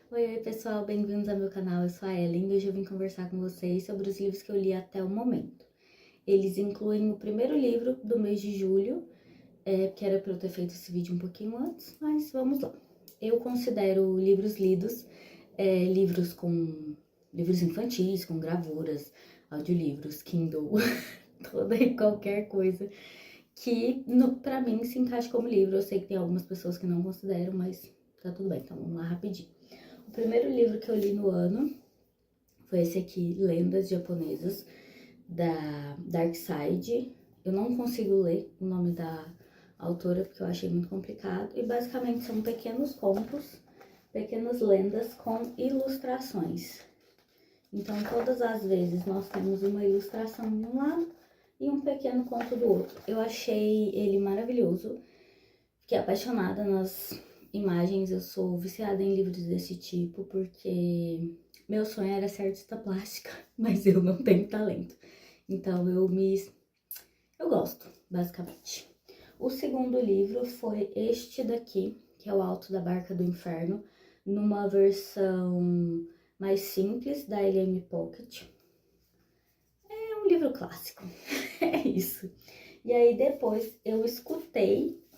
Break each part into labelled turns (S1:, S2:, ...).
S1: Oi, pessoal, bem-vindos ao meu canal. Eu sou a Ellen e hoje eu vim conversar com vocês sobre os livros que eu li até o momento. Eles incluem o primeiro livro do mês de julho, que era para eu ter feito esse vídeo um pouquinho antes, mas vamos lá. Eu considero livros lidos, livros infantis, com gravuras, audiolivros, Kindle, toda e qualquer coisa que pra mim se encaixa como livro. Eu sei que tem algumas pessoas que não consideram, mas tá tudo bem, então vamos lá rapidinho. O primeiro livro que eu li no ano foi esse aqui, Lendas Japonesas, da Dark Side. Eu não consigo ler o nome da autora porque eu achei muito complicado. E basicamente são pequenos contos, pequenas lendas com ilustrações. Então, todas as vezes nós temos uma ilustração de um lado e um pequeno conto do outro. Eu achei ele maravilhoso. Fiquei apaixonada nas imagens. Eu sou viciada em livros desse tipo porque meu sonho era ser artista plástica, mas eu não tenho talento. Então eu gosto, basicamente. O segundo livro foi este daqui, que é O Alto da Barca do Inferno, numa versão mais simples da LM Pocket. É um livro clássico, é isso. E aí depois eu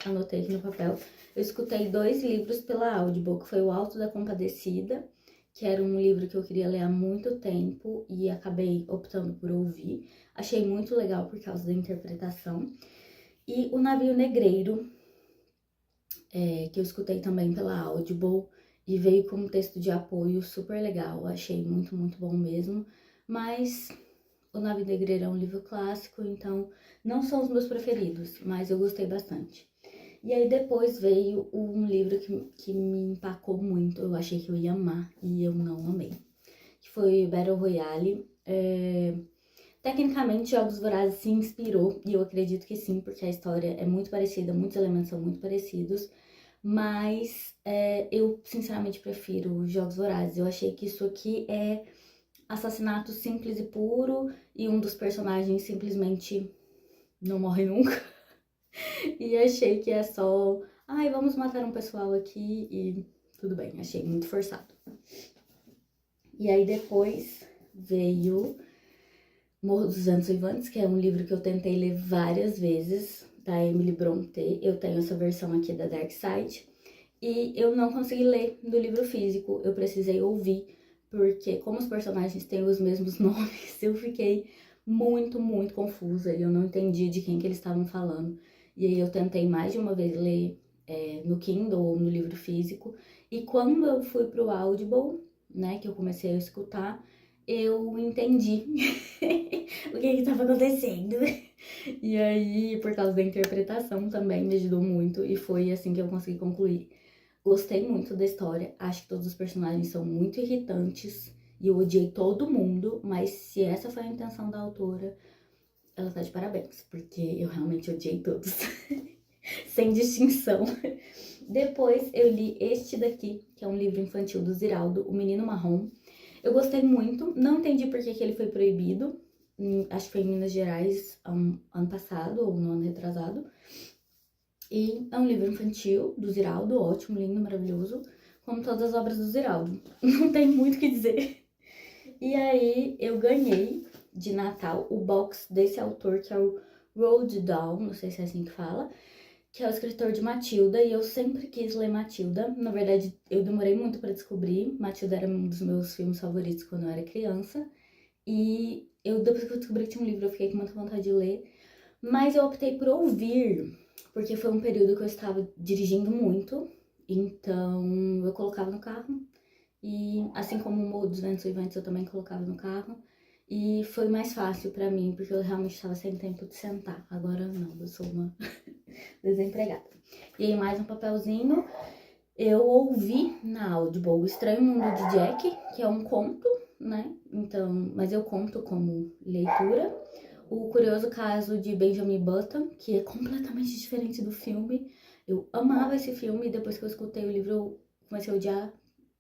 S1: anotei aqui no papel, eu escutei 2 livros pela Audible, que foi O Alto da Compadecida, que era um livro que eu queria ler há muito tempo e acabei optando por ouvir. Achei muito legal por causa da interpretação. E O Navio Negreiro, que eu escutei também pela Audible e veio com um texto de apoio super legal. Achei muito, muito bom mesmo. Mas O Navio Negreiro é um livro clássico, então não são os meus preferidos, mas eu gostei bastante. E aí depois veio um livro que me empacou muito, eu achei que eu ia amar e eu não amei. Que foi Battle Royale. Tecnicamente, Jogos Vorazes se inspirou, e eu acredito que sim, porque a história é muito parecida, muitos elementos são muito parecidos, mas eu sinceramente prefiro Jogos Vorazes. Eu achei que isso aqui é assassinato simples e puro, e um dos personagens simplesmente não morre nunca. E achei que é só, ai, vamos matar um pessoal aqui e tudo bem, achei muito forçado. E aí depois veio Morro dos Ventos Vivantes, que é um livro que eu tentei ler várias vezes, da Emily Brontë. Eu tenho essa versão aqui da Dark Side. E eu não consegui ler do livro físico, eu precisei ouvir, porque como os personagens têm os mesmos nomes, eu fiquei muito, muito confusa e eu não entendi de quem que eles estavam falando. E aí eu tentei mais de uma vez ler no Kindle ou no livro físico. E quando eu fui pro Audible, né, que eu comecei a escutar, eu entendi o que estava acontecendo. E aí, por causa da interpretação também, me ajudou muito e foi assim que eu consegui concluir. Gostei muito da história, acho que todos os personagens são muito irritantes e eu odiei todo mundo, mas se essa foi a intenção da autora, ela tá de parabéns, porque eu realmente odiei todos, sem distinção. Depois eu li este daqui, que é um livro infantil do Ziraldo, O Menino Marrom. Eu gostei muito, não entendi por que ele foi proibido, acho que foi em Minas Gerais ano passado ou no ano retrasado. E é um livro infantil do Ziraldo, ótimo, lindo, maravilhoso, como todas as obras do Ziraldo. Não tem muito o que dizer. E aí eu ganhei de Natal o box desse autor, que é o Roald Dahl, não sei se é assim que fala, que é o escritor de Matilda, e eu sempre quis ler Matilda. Na verdade, eu demorei muito para descobrir. Matilda era um dos meus filmes favoritos quando eu era criança. E depois que eu descobri que tinha um livro, eu fiquei com muita vontade de ler. Mas eu optei por ouvir, porque foi um período que eu estava dirigindo muito, então eu colocava no carro, e assim como o Morro dos Ventos Vivantes eu também colocava no carro, e foi mais fácil pra mim, porque eu realmente estava sem tempo de sentar. Agora não, eu sou uma desempregada. E aí mais um papelzinho, eu ouvi na Audible O Estranho Mundo de Jack, que é um conto, né, então, mas eu conto como leitura. O Curioso Caso de Benjamin Button, que é completamente diferente do filme. Eu amava esse filme e depois que eu escutei o livro eu comecei a odiar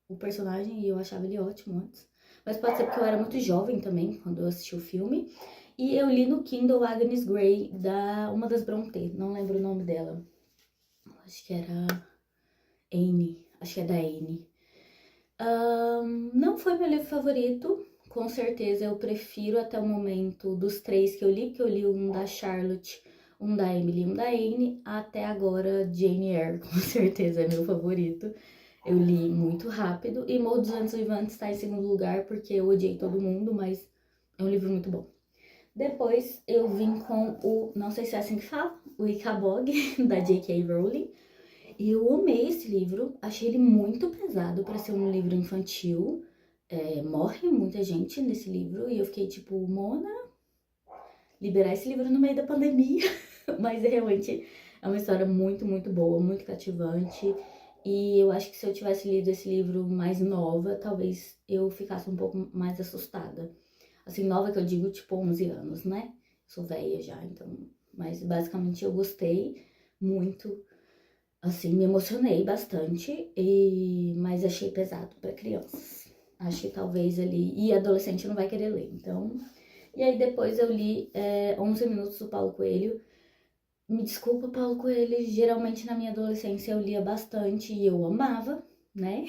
S1: o personagem e eu achava ele ótimo antes. Mas pode ser porque eu era muito jovem também quando eu assisti o filme. E eu li no Kindle Agnes Grey, da uma das Brontë, não lembro o nome dela. Acho que era Anne, acho que é da Anne. Não foi meu livro favorito, com certeza eu prefiro até o momento dos 3 que eu li, que eu li um da Charlotte, um da Emily e um da Anne, até agora Jane Eyre, com certeza é meu favorito. Eu li muito rápido e Morro dos Ventos Vivantes está em segundo lugar porque eu odiei todo mundo, mas é um livro muito bom. Depois eu vim com o, não sei se é assim que fala, o Icabog, da J.K. Rowling. E eu amei esse livro, achei ele muito pesado para ser um livro infantil. Morre muita gente nesse livro e eu fiquei tipo, Mona, liberar esse livro no meio da pandemia. Mas realmente é uma história muito, muito boa, muito cativante. E eu acho que se eu tivesse lido esse livro mais nova, talvez eu ficasse um pouco mais assustada. Assim, nova que eu digo, tipo 11 anos, né? Sou velha já, então. Mas basicamente eu gostei muito. Assim, me emocionei bastante, mas achei pesado para crianças. Acho que talvez ali. E adolescente não vai querer ler, então. E aí depois eu li 11 Minutos do Paulo Coelho. Me desculpa, Paulo Coelho, geralmente na minha adolescência eu lia bastante e eu amava, né?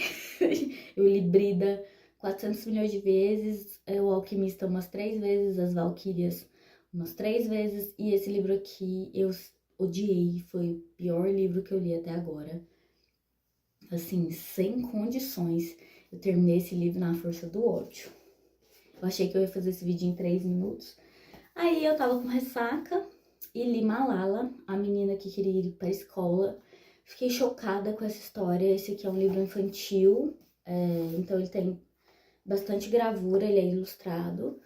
S1: Eu li Brida 400 milhões de vezes, O Alquimista umas 3 vezes, As Valquírias umas 3 vezes, e esse livro aqui eu odiei, foi o pior livro que eu li até agora. Assim, sem condições. Eu terminei esse livro na força do ódio. Eu achei que eu ia fazer esse vídeo em 3 minutos. Aí eu tava com ressaca e li Malala, a menina que queria ir pra escola. Fiquei chocada com essa história. Esse aqui é um livro infantil, então ele tem bastante gravura, ele é ilustrado.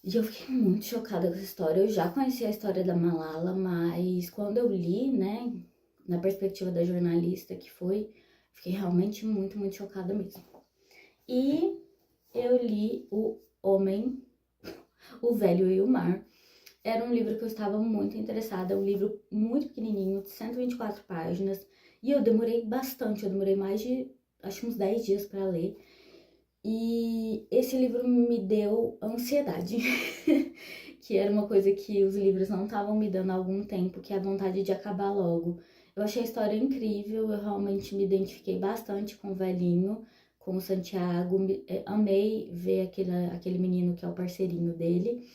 S1: E eu fiquei muito chocada com essa história. Eu já conhecia a história da Malala, mas quando eu li, né, na perspectiva da jornalista que foi, fiquei realmente muito, muito chocada mesmo. E eu li O Homem, o Velho e o Mar. Era um livro que eu estava muito interessada, um livro muito pequenininho, de 124 páginas, e eu demorei bastante, eu demorei mais de, acho uns 10 dias para ler. E esse livro me deu ansiedade, que era uma coisa que os livros não estavam me dando há algum tempo, que é a vontade de acabar logo. Eu achei a história incrível, eu realmente me identifiquei bastante com o velhinho, com o Santiago, amei ver aquele menino que é o parceirinho dele,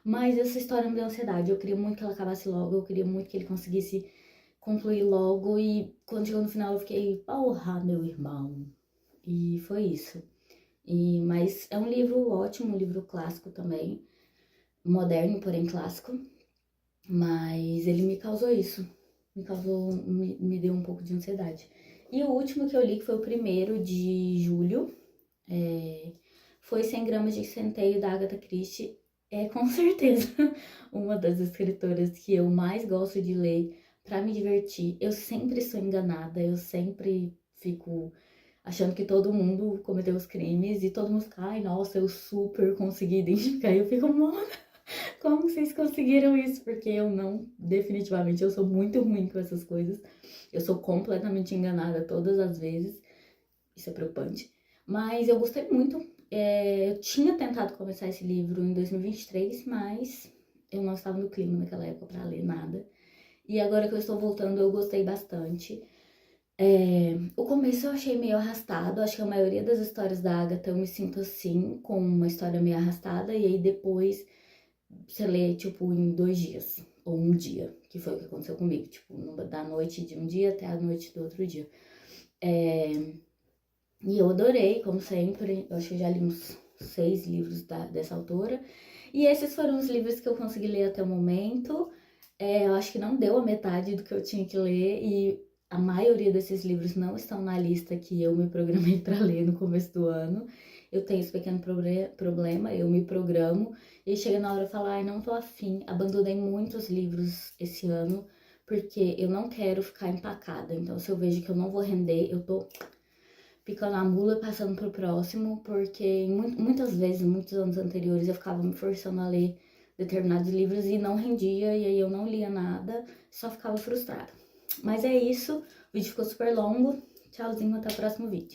S1: mas essa história me deu ansiedade, eu queria muito que ela acabasse logo, eu queria muito que ele conseguisse concluir logo, e quando chegou no final eu fiquei, porra, meu irmão, e foi isso. Mas é um livro ótimo, um livro clássico também, moderno, porém clássico, mas ele me causou isso, me deu um pouco de ansiedade. E o último que eu li, que foi o 1º de julho, foi 100 gramas de centeio da Agatha Christie. É com certeza uma das escritoras que eu mais gosto de ler para me divertir. Eu sempre sou enganada, eu sempre fico achando que todo mundo cometeu os crimes e todo mundo fica, ai, nossa, eu super consegui identificar. E eu fico, mano, como vocês conseguiram isso? Porque eu não, definitivamente, eu sou muito ruim com essas coisas. Eu sou completamente enganada todas as vezes. Isso é preocupante. Mas eu gostei muito. Eu tinha tentado começar esse livro em 2023, mas eu não estava no clima naquela época para ler nada. E agora que eu estou voltando, eu gostei bastante. O começo eu achei meio arrastado, acho que a maioria das histórias da Agatha eu me sinto assim, com uma história meio arrastada, e aí depois você lê, tipo, em 2 dias, ou um dia, que foi o que aconteceu comigo, tipo, da noite de um dia até a noite do outro dia. E eu adorei, como sempre, eu acho que já li uns 6 livros dessa autora, e esses foram os livros que eu consegui ler até o momento. Eu acho que não deu a metade do que eu tinha que ler, e a maioria desses livros não estão na lista que eu me programei para ler no começo do ano. Eu tenho esse pequeno problema, eu me programo e chega na hora de falar, ai, não tô afim. Abandonei muitos livros esse ano porque eu não quero ficar empacada. Então, se eu vejo que eu não vou render, eu tô picando a mula e passando pro próximo, porque muitas vezes, muitos anos anteriores, eu ficava me forçando a ler determinados livros e não rendia, e aí eu não lia nada, só ficava frustrada. Mas é isso, o vídeo ficou super longo. Tchauzinho, até o próximo vídeo.